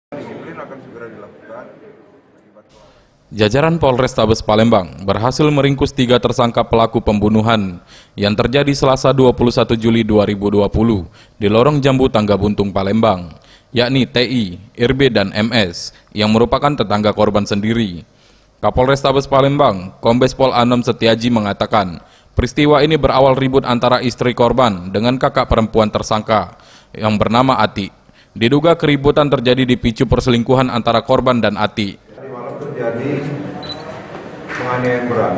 Disiplin akan segera dilakukan. Jajaran Polrestabes Palembang berhasil meringkus 3 tersangka pelaku pembunuhan yang terjadi Selasa 21 Juli 2020 di lorong Jambu Tangga Buntung Palembang, yakni TI, RB, dan MS yang merupakan tetangga korban sendiri. Kapolrestabes Palembang, Kombes Pol Anom Setiaji mengatakan, peristiwa ini berawal ribut antara istri korban dengan kakak perempuan tersangka yang bernama Ati. Diduga keributan terjadi dipicu perselingkuhan antara korban dan Ati. Tadi malam terjadi penganiayaan berat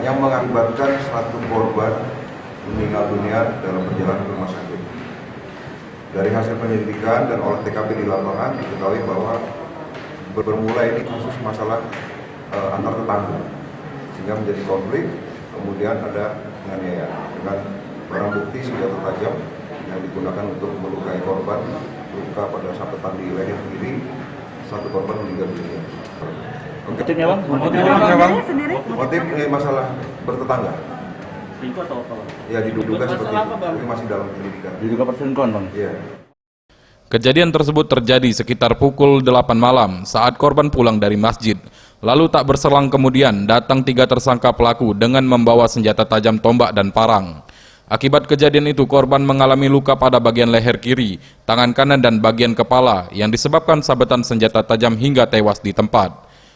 yang mengakibatkan satu korban meninggal dunia dalam perjalanan ke rumah sakit. Dari hasil penyelidikan dan olah TKP di lapangan diketahui bahwa bermula ini kasus masalah antar tetangga sehingga menjadi konflik, kemudian ada penganiayaan dengan barang bukti senjata tajam yang digunakan untuk melukai korban, luka pada sabetan di leher kiri, satu korban meninggal dunia. Motifnya bang? Motif masalah bertetangga. Selingkuh atau apa bang? Ya diduga seperti itu, tapi masih dalam penyelidikan. Diduga perselingkuhan bang? Iya. Kejadian tersebut terjadi sekitar pukul 8 malam saat korban pulang dari masjid. Lalu tak berselang kemudian datang 3 tersangka pelaku dengan membawa senjata tajam, tombak, dan parang. Akibat kejadian itu korban mengalami luka pada bagian leher kiri, tangan kanan, dan bagian kepala yang disebabkan sabetan senjata tajam hingga tewas di tempat.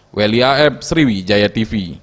Weli Aeb, Sriwijaya TV.